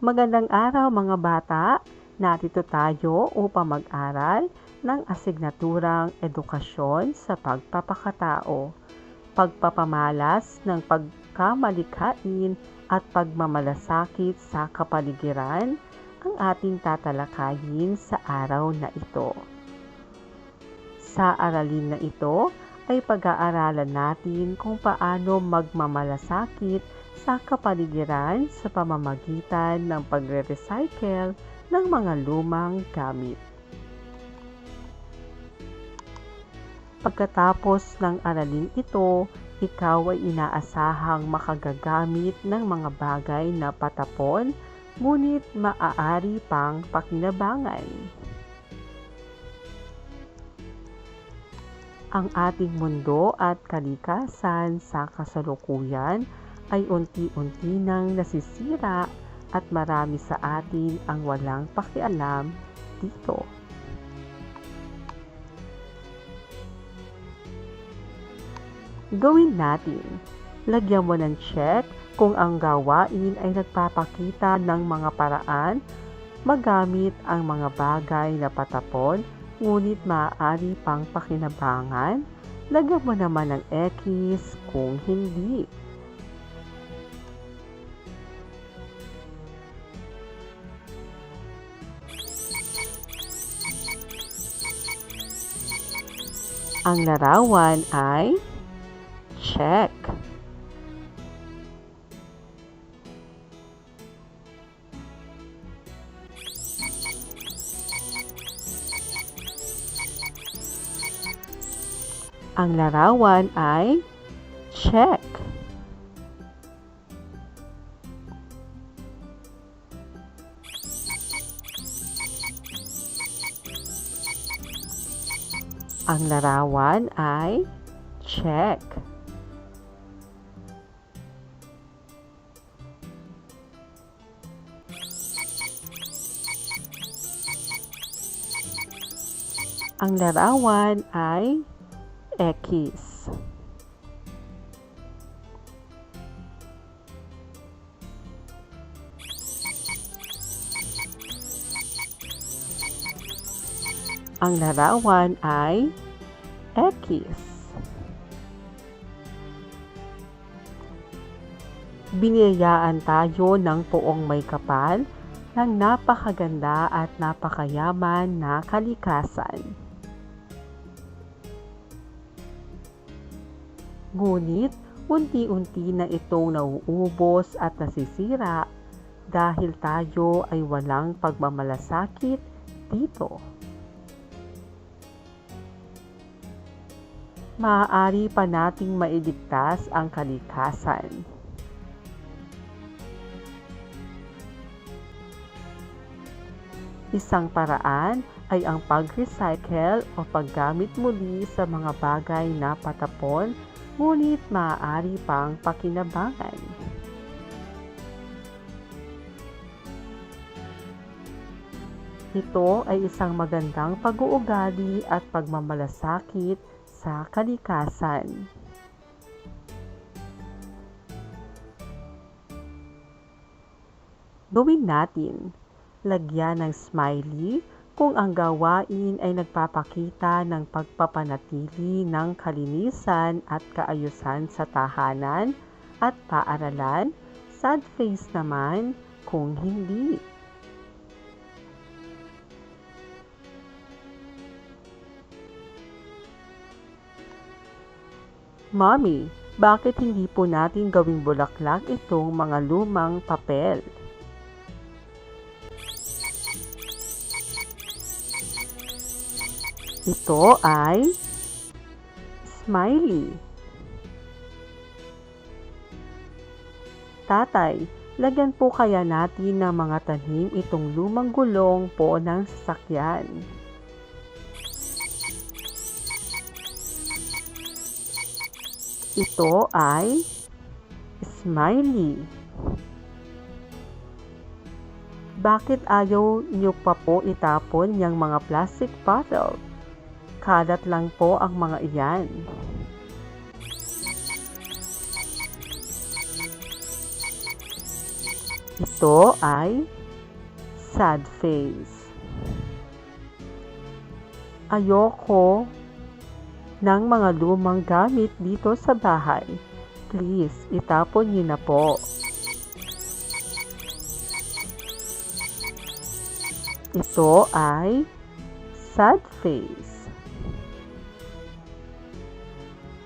Magandang araw mga bata! Narito tayo upang mag-aral ng asignaturang edukasyon sa pagpapakatao, pagpapamalas ng pagkamalikhain at pagmamalasakit sa kapaligiran ang ating tatalakayin sa araw na ito. Sa aralin na ito ay pag-aaralan natin kung paano magmamalasakit sa kapaligiran sa pamamagitan ng pagre-recycle ng mga lumang gamit. Pagkatapos ng aralin ito, ikaw ay inaasahang makagagamit ng mga bagay na patapon, ngunit maaari pang pakinabangan. Ang ating mundo at kalikasan sa kasalukuyan ay unti-unti nang nasisira at marami sa atin ang walang pakialam dito. Gawin natin. Lagyan mo ng check kung ang gawain ay nagpapakita ng mga paraan magamit ang mga bagay na patapon, ngunit maaari pang pakinabangan. Lagyan mo naman ng X kung hindi. Ang larawan ay check. Ang larawan ay check. Ang larawan ay check. Ang larawan ay X. Ang larawan ay X. Biniyayaan tayo ng poong may kapal ng napakaganda at napakayaman na kalikasan. Ngunit, unti-unti na itong nauubos at nasisira dahil tayo ay walang pagmamalasakit dito. Maaari pa nating mailigtas ang kalikasan. Isang paraan ay ang pag-recycle o paggamit muli sa mga bagay na patapon, ngunit maaari pang pakinabangan. Ito ay isang magandang pag-uugali at pagmamalasakit sa kalikasan. Gawin natin. Lagyan ng smiley kung ang gawain ay nagpapakita ng pagpapanatili ng kalinisan at kaayusan sa tahanan at paaralan. Sad face naman kung hindi. Mommy, bakit hindi po natin gawing bulaklak itong mga lumang papel? Ito ay smiley. Tatay, lagyan po kaya natin ng mga tanim itong lumang gulong po ng sasakyan. Ito ay smiley. Bakit ayaw niyo pa po itapon yung mga plastic bottle? Kalat lang po ang mga iyan. Ito ay sad face. Ayoko ng mga lumang gamit dito sa bahay. Please, itapon niyo na po. Ito ay sad face.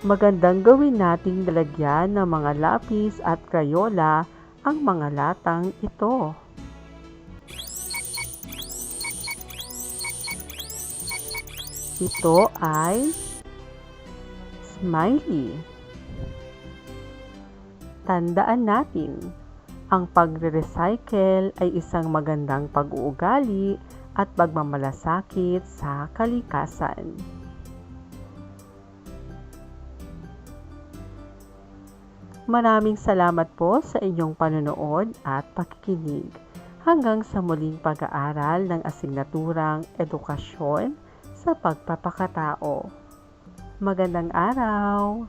Magandang gawin nating lalagyan ng mga lapis at krayola ang mga latang ito. Ito ay smiley. Tandaan natin, ang pagre-recycle ay isang magandang pag-uugali at pagmamalasakit sa kalikasan. Maraming salamat po sa inyong panonood at pakikinig. Hanggang sa muling pag-aaral ng asignaturang edukasyon sa pagpapakatao. Magandang araw!